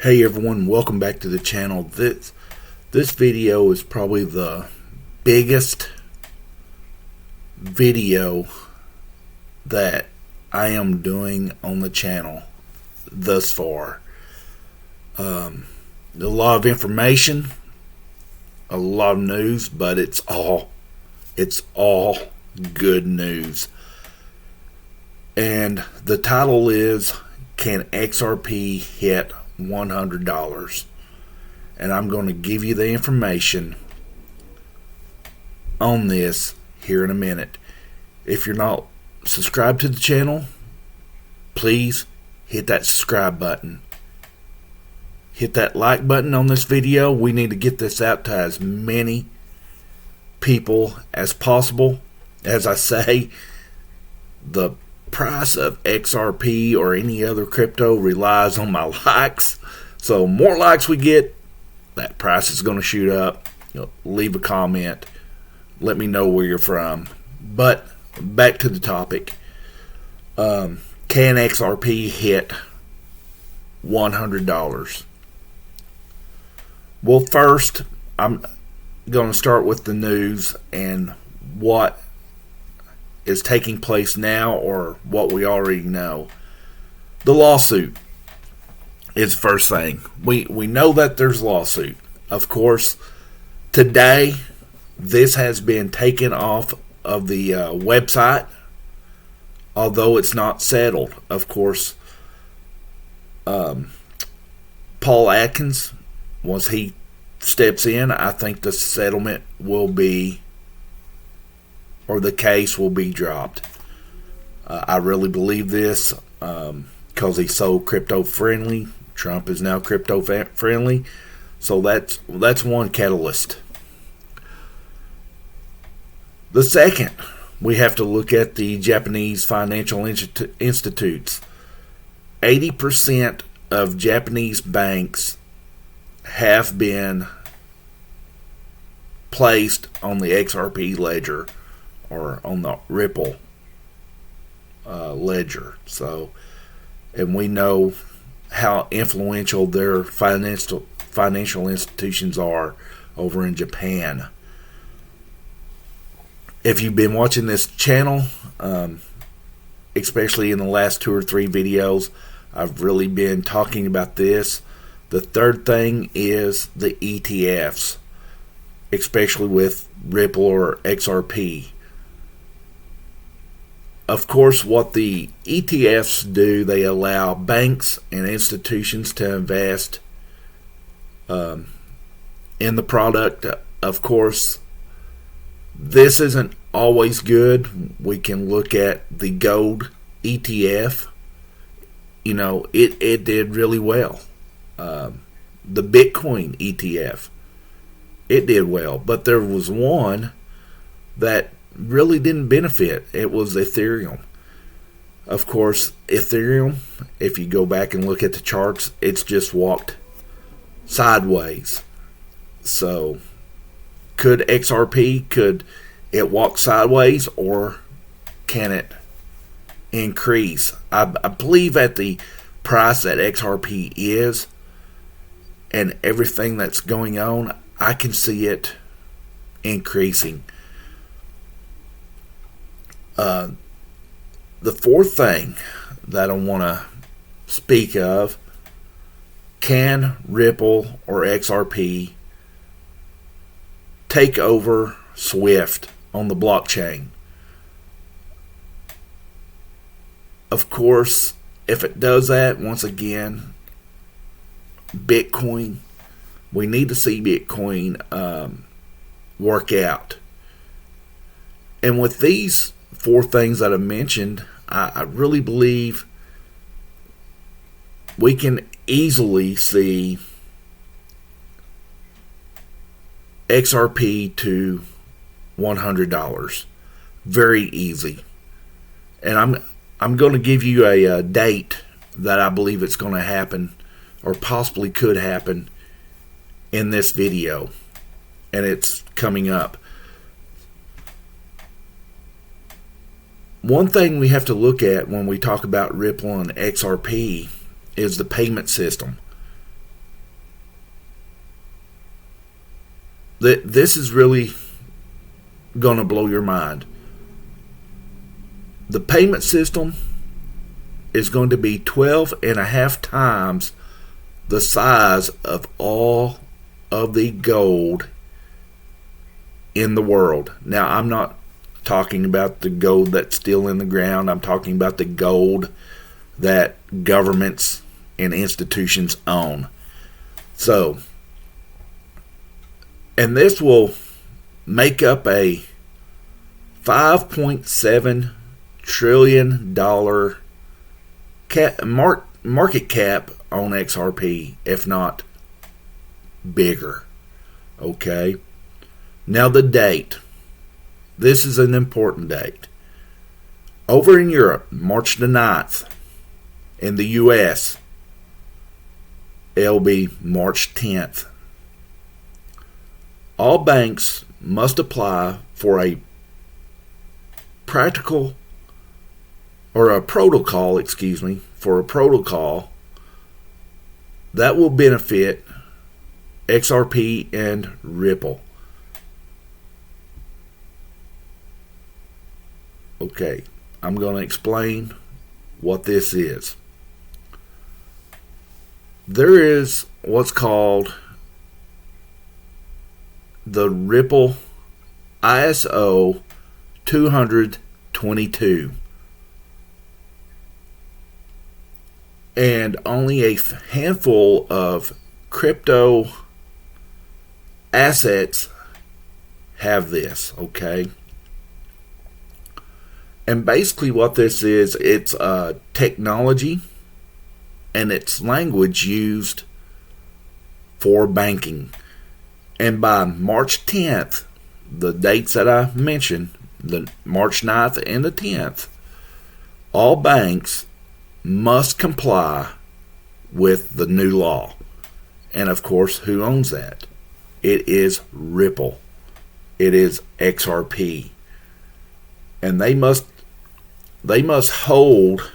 Hey everyone, welcome back to the channel. This video is probably the biggest video that I am doing on the channel thus far. A lot of information, a lot of news, but it's all good news. And the title is, can XRP hit $100? And I'm going to give you the information on this here in a minute. If you're not subscribed to the channel, please hit that subscribe button. Hit that like button on this video. We need to get this out to as many people as possible. As I say, the price of XRP or any other crypto relies on my likes. So more likes we get, that price is going to shoot up. Leave a comment. Let me know where you're from. But back to the topic. Can XRP hit $100? Well, first, I'm going to start with the news and what is taking place now, or what we already know. The lawsuit is the first thing. We know that there's a lawsuit. Of course, today this has been taken off of the website, although it's not settled. Of course, Paul Atkins, once he steps in, I think the settlement will be, or the case will be, dropped. I really believe this because he's so crypto friendly. Trump is now crypto friendly, so that's one catalyst. The second, we have to look at the Japanese financial institutes. 80% of Japanese banks have been placed on the XRP ledger, or on the Ripple ledger. So, and we know how influential their financial institutions are over in Japan. If you've been watching this channel, especially in the last 2 or 3 videos, I've really been talking about this. The third thing is the ETFs, especially with Ripple or XRP. Of course, what the ETFs do, they allow banks and institutions to invest in the product. Of course, this isn't always good. We can look at the gold ETF. You know, it did really well. The Bitcoin ETF, it did well. But there was one that really didn't benefit. It was Ethereum. Of course, Ethereum, if you go back and look at the charts, it's just walked sideways. So could XRP, could it walk sideways, or can it increase? I believe at the price that XRP is and everything that's going on, I can see it increasing. The fourth thing that I want to speak of, can Ripple or XRP take over Swift on the blockchain? Of course, if it does that, once again, Bitcoin, we need to see Bitcoin work out. And with these 4 things that I mentioned, I really believe we can easily see XRP to $100. Very easy. And I'm going to give you a date that I believe it's going to happen, or possibly could happen, in this video. And it's coming up. One thing we have to look at when we talk about Ripple and XRP is the payment system. this is really going to blow your mind. The payment system is going to be 12 and a half times the size of all of the gold in the world. Now, I'm not talking about the gold that's still in the ground. I'm talking about the gold that governments and institutions own. So, and this will make up a $5.7 trillion market cap on XRP, if not bigger. Okay. Now the date. This is an important date. Over in Europe, March the 9th. In the US, it'll be March 10th. All banks must apply for a protocol that will benefit XRP and Ripple. Okay, I'm going to explain what this is. There is what's called the Ripple ISO 222. And only a handful of crypto assets have this, okay? And basically what this is, it's technology and it's language used for banking. And by March 10th, the dates that I mentioned, the March 9th and the 10th, all banks must comply with the new law. And of course, who owns that? It is Ripple. It is XRP. And they must hold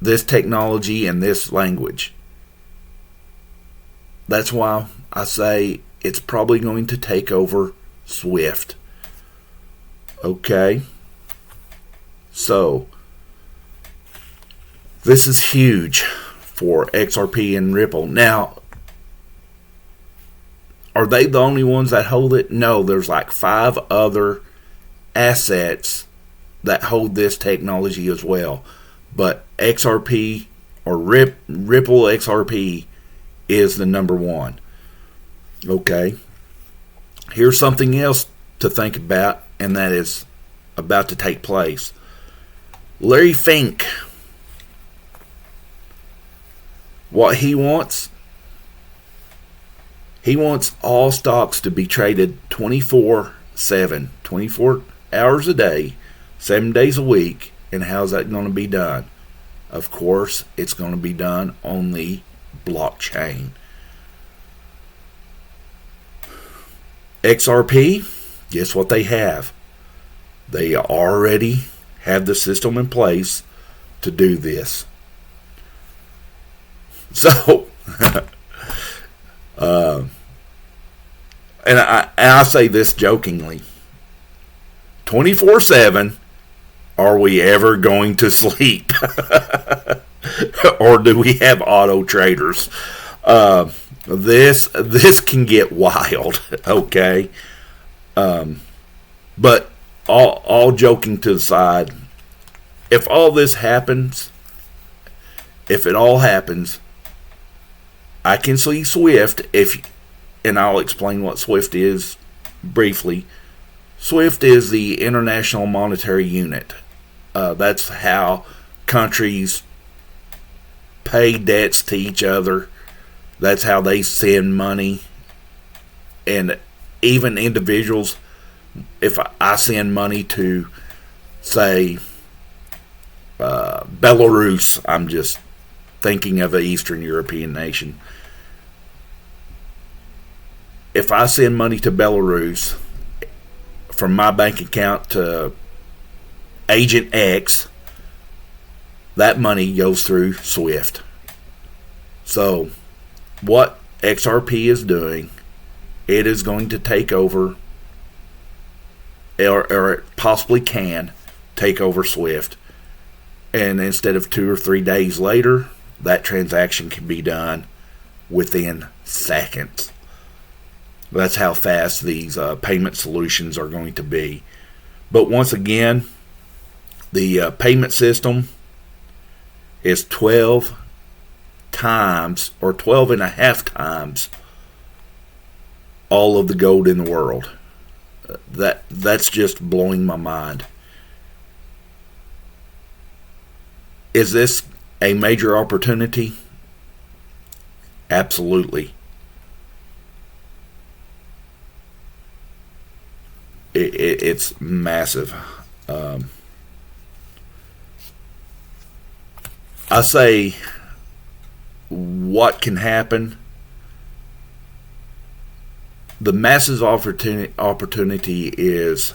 this technology and this language. That's why I say it's probably going to take over SWIFT. Okay. So, this is huge for XRP and Ripple. Now, are they the only ones that hold it? No, there's like 5 other assets that hold this technology as well. But XRP or Ripple XRP is the number one. Okay. Here's something else to think about, and that is about to take place. Larry Fink, what he wants all stocks to be traded 24/7, 24 hours a day, 7 days a week. And how's that going to be done? Of course, it's going to be done on the blockchain. XRP, guess what they have? They already have the system in place to do this. So, and I say this jokingly, 24/7, are we ever going to sleep? Or do we have auto traders? This can get wild, okay? But all joking to the side, if all this happens, if it all happens, I can see SWIFT, and I'll explain what SWIFT is briefly. SWIFT is the International Monetary Unit. That's how countries pay debts to each other. That's how they send money. And even individuals, if I send money to, say, Belarus, I'm just thinking of an Eastern European nation. If I send money to Belarus from my bank account to Agent X, that money goes through SWIFT. So what XRP is doing, it is going to take over, or it possibly can take over Swift. And instead of 2 or 3 days later, that transaction can be done within seconds. That's how fast these payment solutions are going to be. But once again, the payment system is 12 times, or 12 and a half times, all of the gold in the world. That's just blowing my mind. Is this a major opportunity? Absolutely. It's massive. I say, what can happen? The massive opportunity is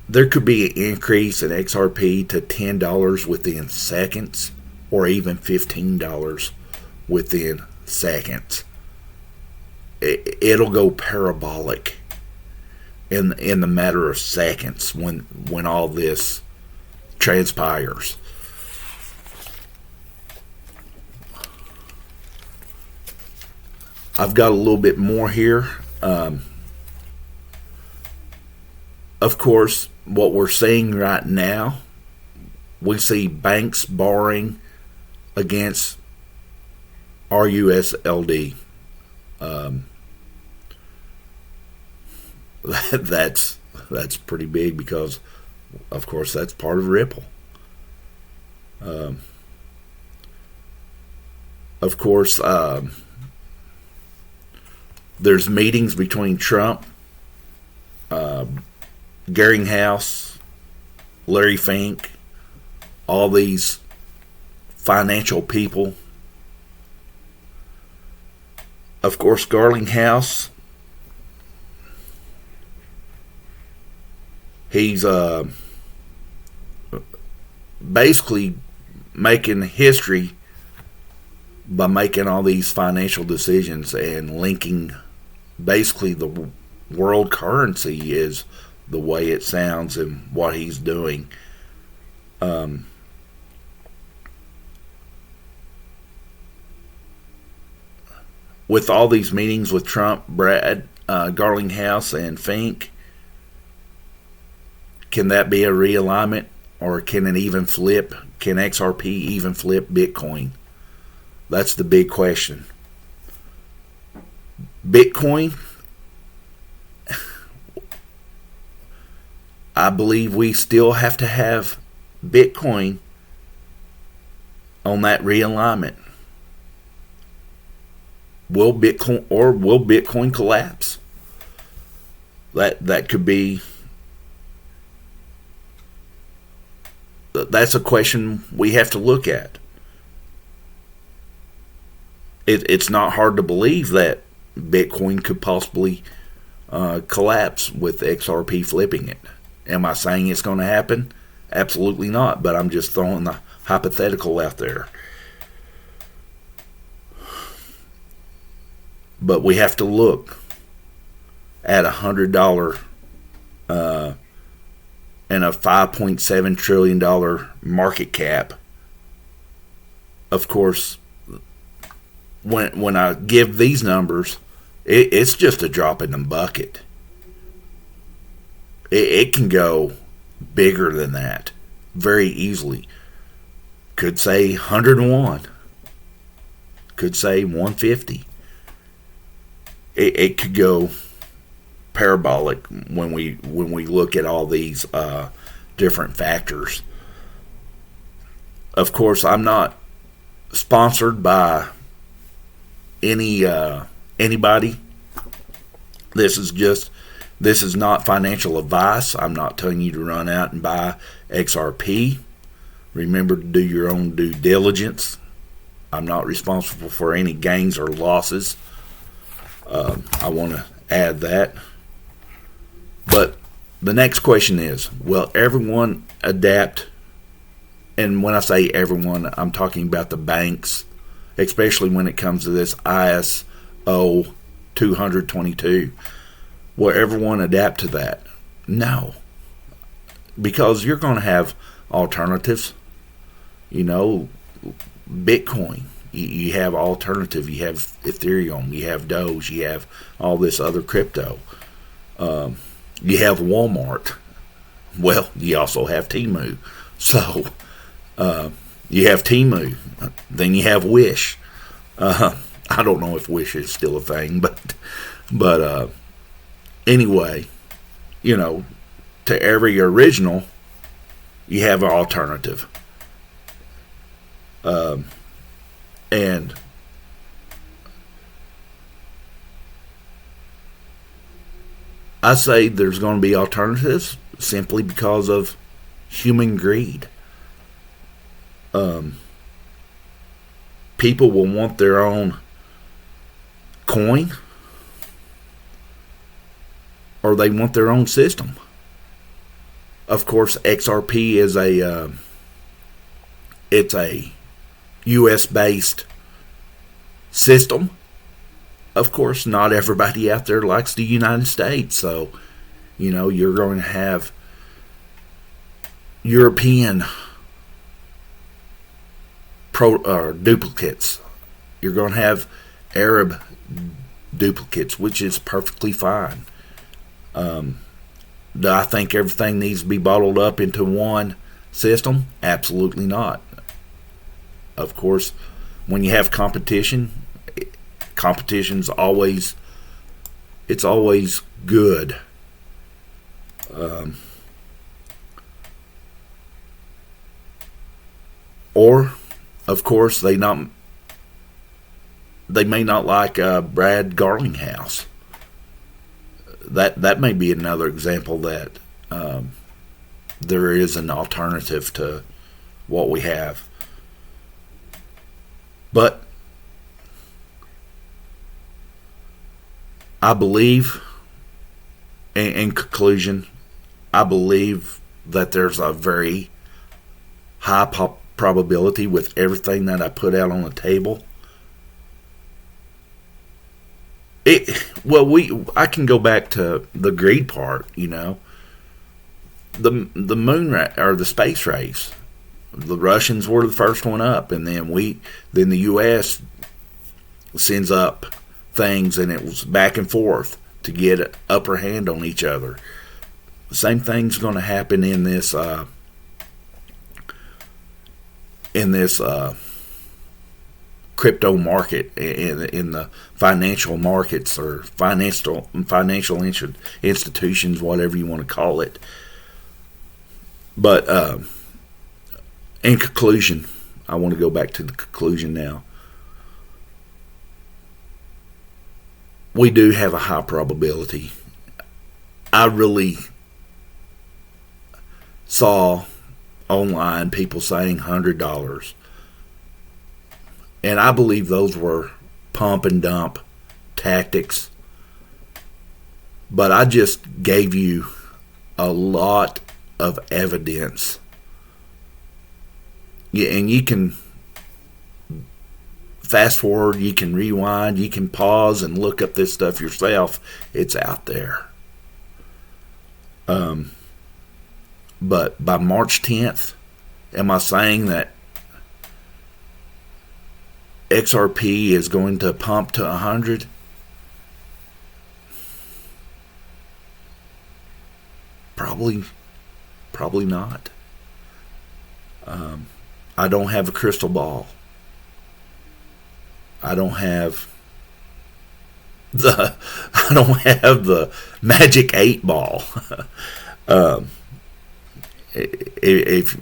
there could be an increase in XRP to $10 within seconds, or even $15 within seconds. It'll go parabolic in the matter of seconds when all this transpires. I've got a little bit more here. Of course, what we're seeing right now, we see banks borrowing against RUSLD. That's pretty big, because, of course, that's part of Ripple. Of course, there's meetings between Trump, Garringhouse, Larry Fink, all these financial people. Of course, Garlinghouse, he's basically making history by making all these financial decisions and linking basically the world currency is the way it sounds and what he's doing. With all these meetings with Trump, Brad, Garlinghouse, and Fink, can that be a realignment, or can it even flip? Can XRP even flip Bitcoin? That's the big question. Bitcoin, I believe we still have to have Bitcoin on that realignment. Will Bitcoin collapse? That could be. That's a question we have to look at. It's not hard to believe that Bitcoin could possibly collapse with XRP flipping it. Am I saying it's going to happen? Absolutely not, but I'm just throwing the hypothetical out there. But we have to look at $100 and a $5.7 trillion market cap. Of course, when I give these numbers, it's just a drop in the bucket. It can go bigger than that very easily. Could say 101. Could say 150. It could go parabolic when we look at all these different factors. Of course, I'm not sponsored by anybody. This is not financial advice. I'm not telling you to run out and buy XRP. Remember to do your own due diligence. I'm not responsible for any gains or losses. I want to add that. But the next question is, will everyone adapt? And when I say everyone, I'm talking about the banks, especially when it comes to this ISO 222. Will everyone adapt to that? No, because you're going to have alternatives. You know, Bitcoin. You have alternative. You have Ethereum. You have Doge. You have all this other crypto. You have Walmart. Well, you also have Temu. So you have Temu. Then you have Wish. I don't know if Wish is still a thing, but anyway, you know, to every original, you have an alternative. And I say there's going to be alternatives simply because of human greed. People will want their own coin, or they want their own system. Of course, XRP is it's a U.S. based system. Of course, not everybody out there likes the United States, so you know you're going to have European duplicates. You're going to have Arab duplicates, which is perfectly fine. Do I think everything needs to be bottled up into one system? Absolutely not. Of course, when you have competition's always good. Or, of course, they may not like Brad Garlinghouse. That may be another example that there is an alternative to what we have. But I believe, in conclusion, I believe that there's a very high probability with everything that I put out on the table. I can go back to the greed part, you know. The moon or the space race. The Russians were the first one up, and then the U.S. sends up things, and it was back and forth to get an upper hand on each other. The same thing's going to happen in this crypto market, in the financial markets, or financial institutions, whatever you want to call it. But in conclusion, I want to go back to the conclusion now. We do have a high probability. I really saw online people saying $100. And I believe those were pump and dump tactics. But I just gave you a lot of evidence. Yeah, and you can fast forward, you can rewind, you can pause and look up this stuff yourself. It's out there. But by March 10th, am I saying that XRP is going to pump to 100? Probably not. I don't have a crystal ball. I don't have the magic 8 ball. If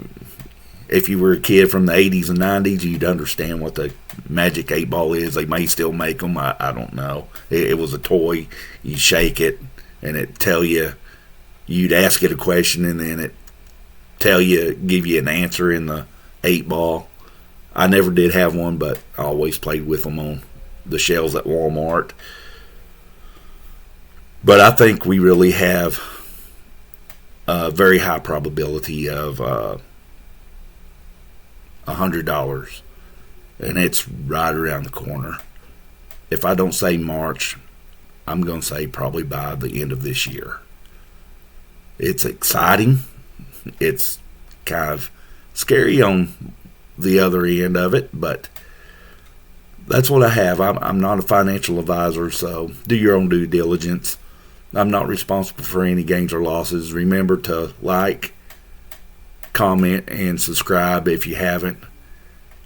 you were a kid from the 80s and 90s, you'd understand what the magic 8 ball is. They may still make them. I don't know. It was a toy. You shake it, and it tell you. You'd ask it a question, and then it give you an answer in the 8 ball. I never did have one, but I always played with them on the shelves at Walmart. But I think we really have a very high probability of $100. and it's right around the corner. If I don't say March, I'm going to say probably by the end of this year. It's exciting. It's kind of scary on the other end of it, but that's what I have. I'm not a financial advisor, so do your own due diligence. I'm not responsible for any gains or losses. Remember to like, comment, and subscribe if you haven't.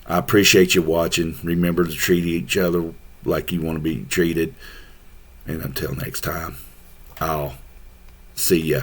I appreciate you watching. Remember to treat each other like you want to be treated. And until next time, I'll see ya.